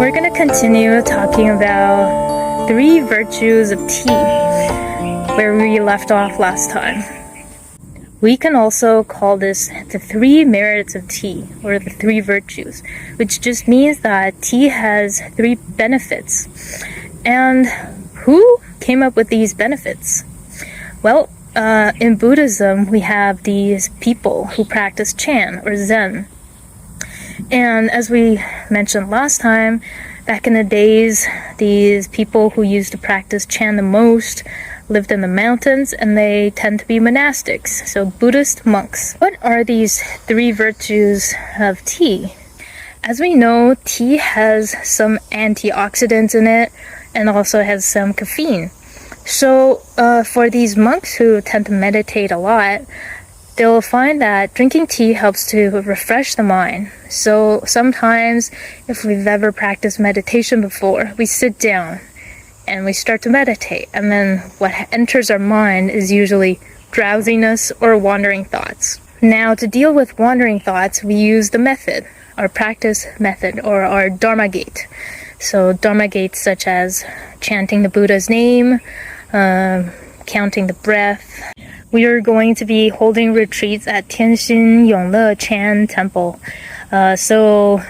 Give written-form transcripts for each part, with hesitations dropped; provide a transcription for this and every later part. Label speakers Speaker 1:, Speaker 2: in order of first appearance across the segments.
Speaker 1: We're going to continue talking about 3 virtues of tea, where we left off last time. We can also call this the 3 merits of tea, or the 3 virtues, which just means that tea has 3 benefits. And who came up with these benefits? Well, in Buddhism, we have these people who practice Chan or Zen. And as we mentioned last time, back in the days, these people who used to practice Chan the most lived in the mountains, and they tend to be monastics, so Buddhist monks. What are these 3 virtues of tea? As we know, tea has some antioxidants in it and also has some caffeine. So for these monks who tend to meditate a lot, they'll find that drinking tea helps to refresh the mind. So sometimes, if we've ever practiced meditation before, we sit down and we start to meditate, and then what enters our mind is usually drowsiness or wandering thoughts. Now, to deal with wandering thoughts, we use the method, our practice method, or our Dharma gate. So Dharma gates such as chanting the Buddha's name, counting the breath. We are going to be holding retreats at Tianxin Yongle Chan Temple. So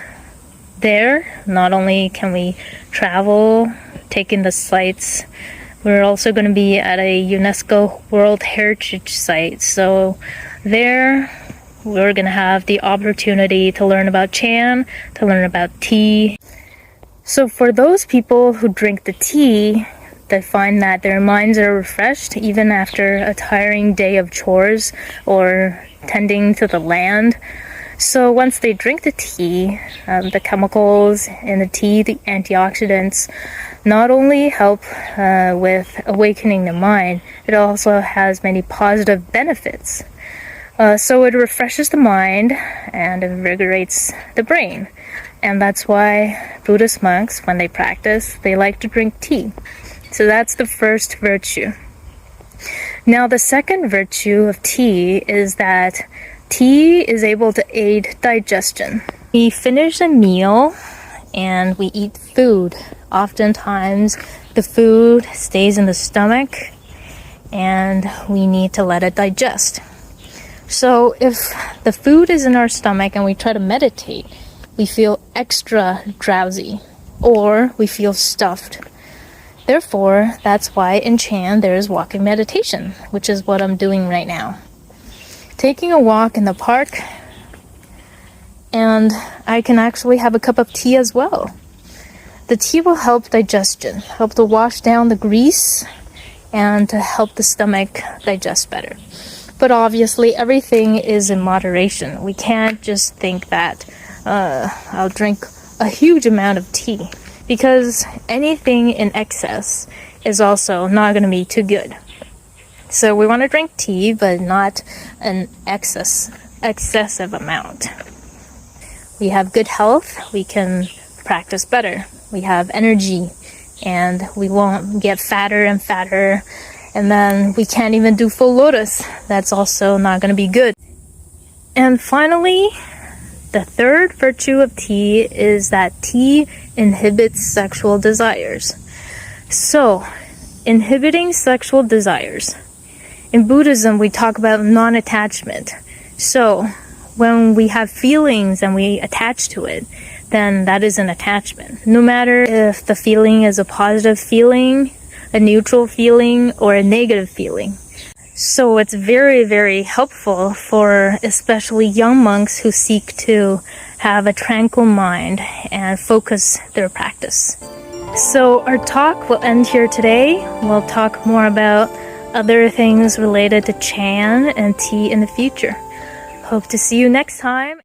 Speaker 1: there, not only can we travel, take in the sights, we're also going to be at a UNESCO World Heritage Site. So there, we're going to have the opportunity to learn about Chan, to learn about tea. So for those people who drink the tea, they find that their minds are refreshed even after a tiring day of chores or tending to the land. So once they drink the tea, the chemicals in the tea, the antioxidants, not only help with awakening the mind, it also has many positive benefits. So it refreshes the mind and invigorates the brain. And that's why Buddhist monks, when they practice, they like to drink tea. So that's the first virtue. Now, the second virtue of tea is that tea is able to aid digestion. We finish a meal and we eat food. Oftentimes, the food stays in the stomach and we need to let it digest. So if the food is in our stomach and we try to meditate, we feel extra drowsy or we feel stuffed. Therefore, that's why in Chan there is walking meditation, which is what I'm doing right now. Taking a walk in the park, and I can actually have a cup of tea as well. The tea will help digestion, help to wash down the grease, and to help the stomach digest better. But obviously, everything is in moderation. We can't just think that I'll drink a huge amount of tea, because anything in excess is also not going to be too good. So we want to drink tea, but not an excessive amount. We have good health, we can practice better. We have energy, and we won't get fatter and fatter, and then we can't even do full lotus. That's also not going to be good. And finally, the third virtue of tea is that tea inhibits sexual desires. So, inhibiting sexual desires. In Buddhism, we talk about non-attachment. So, when we have feelings and we attach to it, then that is an attachment. No matter if the feeling is a positive feeling, a neutral feeling, or a negative feeling. So it's very, very helpful for especially young monks who seek to have a tranquil mind and focus their practice. So our talk will end here today. We'll talk more about other things related to Chan and tea in the future. Hope to see you next time.